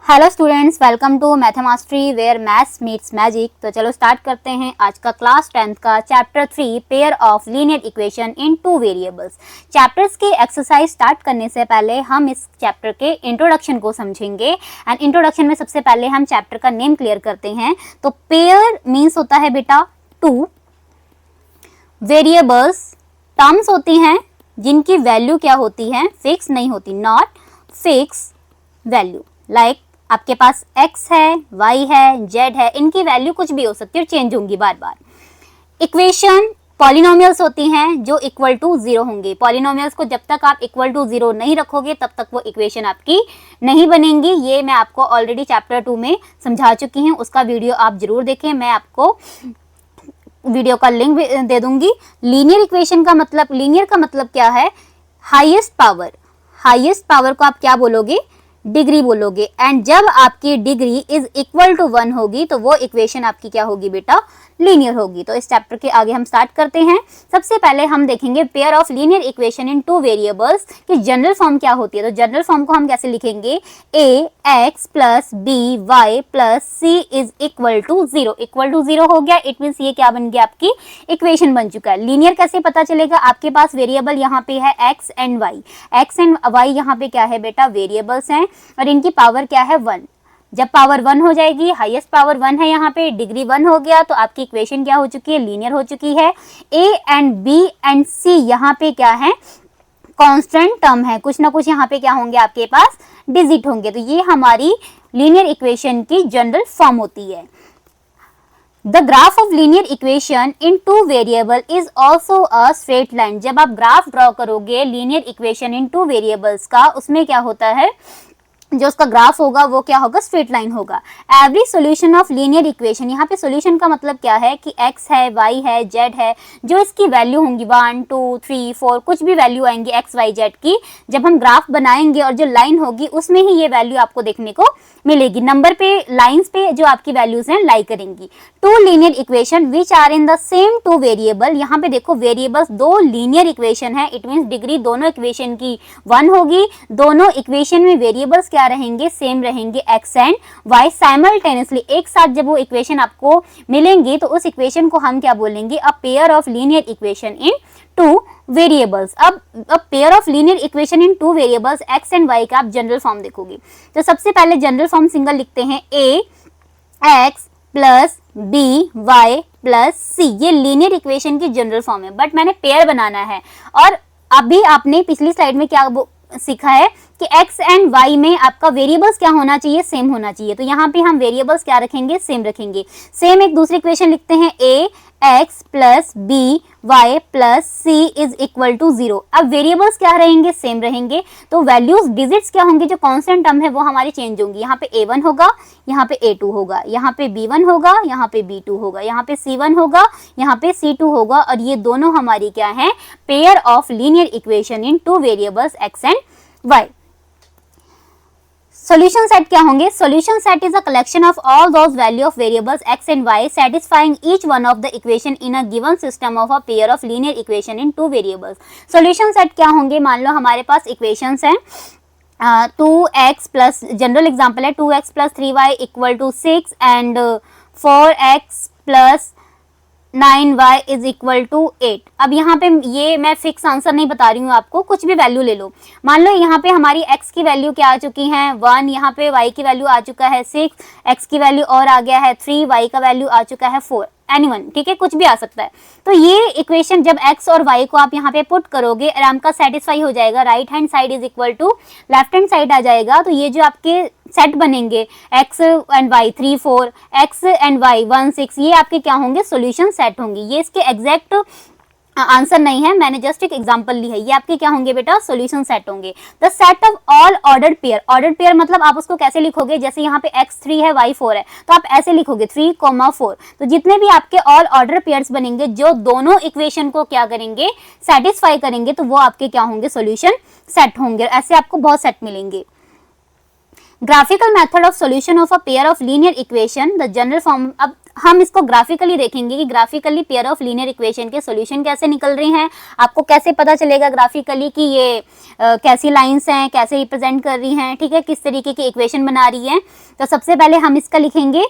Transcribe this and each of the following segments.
Hello students, welcome to mathmastery where maths meets magic. तो चलो start करते हैं आज का क्लास 10th का chapter 3 pair of linear equation in two variables. Chapters की एक्सरसाइज स्टार्ट करने से पहले हम इस चैप्टर के इंट्रोडक्शन को समझेंगे। एंड इंट्रोडक्शन में सबसे पहले हम चैप्टर का नेम क्लियर करते हैं। तो पेयर मीन्स होता है बेटा टू, वेरिएबल्स टर्म्स होती हैं जिनकी वैल्यू क्या होती है, फिक्स नहीं होती, नॉट फिक्स वैल्यू। लाइक आपके पास x है, y है, z है, इनकी वैल्यू कुछ भी हो सकती है और चेंज होंगी बार बार। इक्वेशन पॉलिनोमियल्स होती हैं जो इक्वल टू 0 होंगे। पॉलिनोमियल्स को जब तक आप इक्वल टू 0 नहीं रखोगे तब तक वो इक्वेशन आपकी नहीं बनेंगी। ये मैं आपको ऑलरेडी चैप्टर 2 में समझा चुकी हूँ, उसका वीडियो आप जरूर देखें, मैं आपको वीडियो का लिंक दे दूंगी। लीनियर इक्वेशन का मतलब, लीनियर का मतलब क्या है, हाईएस्ट पावर। हाईएस्ट पावर को आप क्या बोलोगे, डिग्री बोलोगे। एंड जब आपकी डिग्री इज इक्वल टू 1 होगी तो वो इक्वेशन आपकी क्या होगी बेटा, लीनियर होगी। तो इस चैप्टर के आगे हम स्टार्ट करते हैं। सबसे पहले हम देखेंगे pair of linear equation in two variables की जनरल फॉर्म क्या होती है। तो जनरल फॉर्म को हम कैसे लिखेंगे, A X plus B Y plus C is equal to 0। Equal to 0 हो गया, इट मीन्स ये क्या बन गया, आपकी इक्वेशन बन चुका है। लीनियर कैसे पता चलेगा, आपके पास वेरिएबल यहाँ पे है X and Y. X and Y यहाँ पे क्या है बेटा, वेरिएबल्स हैं और इनकी पावर क्या है 1। जब पावर 1 हो जाएगी, हाईएस्ट पावर 1 है यहाँ पे, डिग्री 1 हो गया, तो आपकी इक्वेशन क्या हो चुकी है, लीनियर हो चुकी है। ए एंड बी एंड सी यहाँ पे क्या है, कांस्टेंट टर्म है, कुछ ना कुछ यहाँ पे क्या होंगे आपके पास, डिजिट होंगे। तो ये हमारी लीनियर इक्वेशन की जनरल फॉर्म होती है। The graph of linear equation in two variable is also a straight line। जब आप ग्राफ ड्रॉ करोगे linear equation in two variables का, उसमें क्या होता है, जो उसका ग्राफ होगा वो क्या होगा, स्ट्रेट लाइन होगा। Every solution of linear equation, यहाँ पे सॉल्यूशन का मतलब क्या है कि x है, y है, z है, जो इसकी वैल्यू होंगी 1 2 3 4 कुछ भी वैल्यू आएंगी x y z की, जब हम ग्राफ बनाएंगे और जो लाइन होगी उसमें ही ये वैल्यू आपको देखने को मिलेगी। नंबर पे, लाइंस पे जो आपकी वैल्यूज हैं लाई करेंगी। Two linear equation which are in the same two variable, यहाँ पे देखो वेरिएबल्स दो लीनियर इक्वेशन है, इट मीन्स डिग्री दोनों इक्वेशन की 1 होगी। दोनों इक्वेशन में वेरिएबल्स क्या रहेंगे, सेम रहेंगे, x एंड y साइमल्टेनियसली। एक साथ जब वो इक्वेशन आपको मिलेंगी तो उस इक्वेशन को हम क्या बोलेंगे, a pair of linear equation in two variables. अब pair of linear equation in two variables x and y का आप जनरल फॉर्म देखोगे। तो सबसे पहले जनरल फॉर्म सिंगल लिखते हैं, a x plus B Y plus C, ये लीनियर इक्वेशन की जनरल फॉर्म है, बट मैंने पेयर बनाना है। और अभी आपने पिछली स्लाइड में क्या सीखा है कि x एंड y में आपका वेरिएबल्स क्या होना चाहिए, सेम होना चाहिए। तो यहाँ पे हम वेरिएबल्स क्या रखेंगे, सेम रखेंगे। सेम एक दूसरी इक्वेशन लिखते हैं, a x plus B Y plus C is equal to 0। अब वेरिएबल्स क्या रहेंगे, सेम रहेंगे, तो वैल्यूज डिजिट्स क्या होंगे, जो कांस्टेंट टर्म है वो हमारी चेंज होंगी। यहाँ पे a1 होगा, यहाँ पे a2 होगा, यहाँ पे b1 होगा, यहाँ पे b2 होगा, यहाँ पे c1 होगा, यहाँ पे c2 होगा। और ये दोनों हमारी क्या है, pair of linear equation in two variables x and y। Solution set क्या होंगे, solution set is a collection of all those value of variables x and y satisfying each one of the equation in a given system of a pair of linear equation in two variables। Solution set क्या होंगे, मान लो हमारे पास equations हैं 2x plus, general example है 2x plus 3y equal to 6 and 4x plus 9y is equal to 8। अब यहाँ पे ये मैं फिक्स आंसर नहीं बता रही हूँ आपको, कुछ भी वैल्यू ले लो। मान लो यहाँ पे हमारी x की वैल्यू क्या आ चुकी है 1, यहाँ पे y की वैल्यू आ चुका है 6, x की वैल्यू और आ गया है 3, y का वैल्यू आ चुका है 4, एनीवन, ठीक है, कुछ भी आ सकता है। तो ये इक्वेशन जब x और y को आप यहाँ पे पुट करोगे आराम का सेटिस्फाई हो जाएगा। Right hand side is equal to left hand side आ जाएगा। तो ये जो आपके सेट बनेंगे x and y 3 4, x and y 1 6, ये आपके क्या होंगे, सॉल्यूशन सेट होंगे। ये इसके एग्जैक्ट आंसर नहीं है, मैंने जस्ट एक एग्जांपल ली है। ये आपके क्या होंगे बेटा, सॉल्यूशन सेट होंगे। The set of all ordered pair, ordered pair मतलब आप उसको कैसे लिखोगे, जैसे यहाँ पे x 3 है y 4 है, तो आप ऐसे लिखोगे 3, 4। तो जितने भी आपके ऑल ऑर्डर पेयर्स बनेंगे जो दोनों इक्वेशन को क्या करेंगे, सेटिस्फाई करेंगे, तो वो आपके क्या होंगे, सॉल्यूशन सेट होंगे। ऐसे आपको बहुत सेट मिलेंगे। Graphical method of solution of a pair of linear equation, the general form. अब हम इसको ग्राफिकली देखेंगे कि graphically pair of linear equation के सॉल्यूशन कैसे निकल रहे हैं। आपको कैसे पता चलेगा ग्राफिकली कि ये कैसी लाइंस हैं, कैसे रिप्रेजेंट कर रही हैं, ठीक है, किस तरीके की इक्वेशन बना रही है। तो सबसे पहले हम इसका लिखेंगे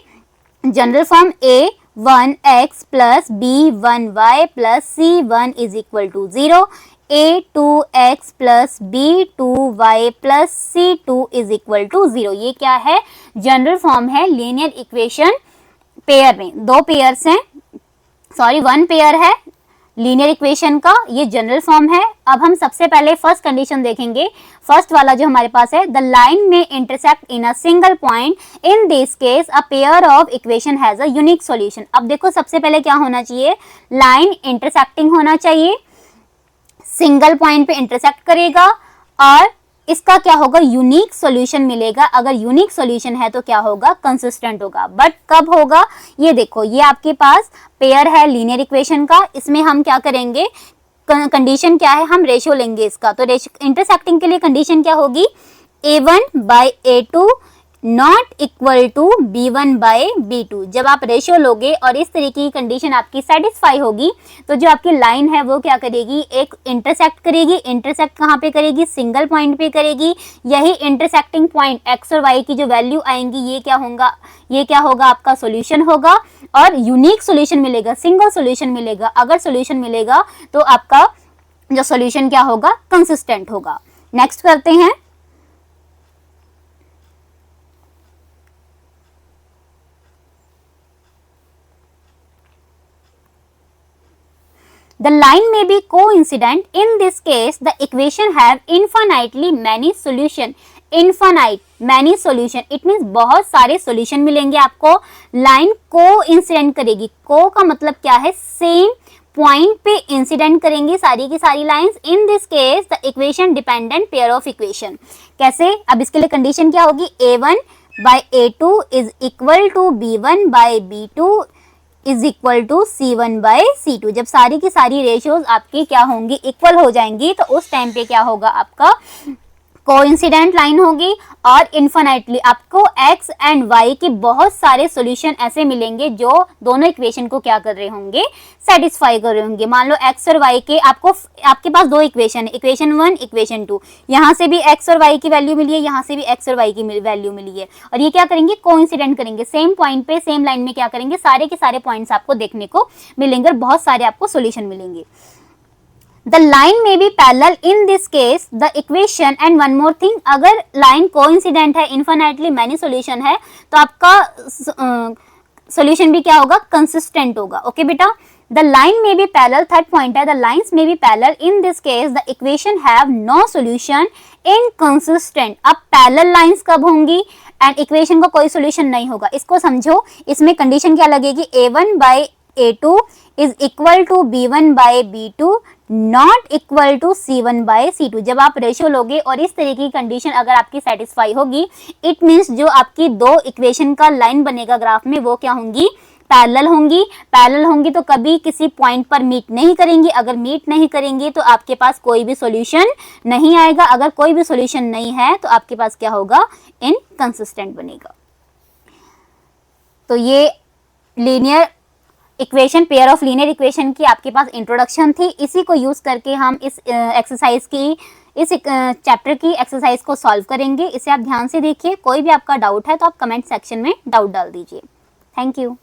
general form a1x plus b1y plus c1 is equal to 0, a2x plus b2y plus c2 is equal to 0। ये क्या है? जनरल फॉर्म है लीनियर इक्वेशन पेयर में। दो पेयर्स हैं, सॉरी वन पेयर है लीनियर इक्वेशन का, ये जनरल फॉर्म है। अब हम सबसे पहले फर्स्ट कंडीशन देखेंगे। फर्स्ट वाला जो हमारे पास है, द लाइन में intersect in a single point, in this case a pair of equation has a unique solution. अब देखो सबसे पहले क्या होना चाहिए, लाइन इंटरसेक्टिंग होना चाहिए, सिंगल पॉइंट पे इंटरसेक्ट करेगा और इसका क्या होगा, यूनिक सॉल्यूशन मिलेगा। अगर यूनिक सॉल्यूशन है तो क्या होगा, कंसिस्टेंट होगा। बट कब होगा, ये देखो, ये आपके पास पेयर है लीनियर इक्वेशन का, इसमें हम क्या करेंगे, कंडीशन क्या है, हम रेशियो लेंगे इसका। तो इंटरसेक्टिंग के लिए कंडीशन क्या होगी, a1 by a2 not equal to b1 by b2। जब आप रेशियो लोगे और इस तरीके की कंडीशन आपकी सेटिस्फाई होगी तो जो आपकी लाइन है वो क्या करेगी, एक इंटरसेक्ट करेगी। इंटरसेक्ट कहाँ पे करेगी, सिंगल पॉइंट पे करेगी। यही इंटरसेक्टिंग पॉइंट x और y की जो वैल्यू आएंगी, ये क्या होगा आपका सॉल्यूशन होगा और यूनिक सॉल्यूशन मिलेगा, सिंगल सॉल्यूशन मिलेगा। अगर सॉल्यूशन मिलेगा तो आपका जो सॉल्यूशन क्या होगा, कंसिस्टेंट होगा। नेक्स्ट करते हैं, the line may be coincident. In this case, the equation have infinitely many solution. Infinite many solution. It means बहुत सारे solution मिलेंगे आपको। Line coincident करेगी। Co का मतलब क्या है, same point पे incident करेंगी सारी की सारी lines. In this case, the equation dependent pair of equation. कैसे? अब इसके लिए condition क्या होगी, a1 by a2 is equal to b1 by b2 is equal to c1 by c2। जब सारी की सारी रेशियोज आपकी क्या होंगी, इक्वल हो जाएंगी, तो उस टाइम पे क्या होगा, आपका कोइंसिडेंट लाइन होगी और इन्फिनिटली आपको x एंड y के बहुत सारे सॉल्यूशन ऐसे मिलेंगे जो दोनों इक्वेशन को क्या कर रहे होंगे, सेटिस्फाई कर रहे होंगे। मान लो x और y के आपके पास दो इक्वेशन है, इक्वेशन 1 इक्वेशन 2, यहाँ से भी x और y की वैल्यू मिली है, यहाँ से भी x और y की वैल्यू मिली है, और ये क्या करेंगे, कोइंसिडेंट करेंगे, सेम पॉइंट पे सेम लाइन में क्या करेंगे, सारे के सारे पॉइंट्स आपको देखने को मिलेंगे और बहुत सारे आपको सोल्यूशन मिलेंगे। The line may be parallel in this case the equation and one more thing, अगर line coincident है, infinitely many solution है, तो आपका solution भी क्या होगा, consistent होगा। ओके बेटा, the line may be parallel, third point है, the lines may be parallel in this case the equation have no solution inconsistent। अब parallel lines कब होंगी and equation का कोई solution नहीं होगा, इसको समझो। इसमें condition क्या लगेगी, a1 by a2 is equal to b1 by b2 not equal to c1 by c2। जब आप रेशियो लोगे और इस तरीके की कंडीशन अगर आपकी सेटिस्फाई होगी, इट मीन्स जो आपकी दो इक्वेशन का लाइन बनेगा ग्राफ में, वो क्या होंगी, पैरेलल होंगी। पैरेलल होंगी तो कभी किसी पॉइंट पर मीट नहीं करेंगी। अगर मीट नहीं करेंगी तो आपके पास कोई भी सॉल्यूशन नहीं आएगा। अगर कोई भी सॉल्यूशन नहीं है तो आपके पास क्या होगा, इनकंसिस्टेंट बनेगा। तो ये linear equation, pair of linear equation की आपके पास इंट्रोडक्शन थी। इसी को यूज करके हम इस एक्सरसाइज की, इस चैप्टर की एक्सरसाइज को सॉल्व करेंगे। इसे आप ध्यान से देखिए। कोई भी आपका डाउट है तो आप कमेंट सेक्शन में डाउट डाल दीजिए। Thank you.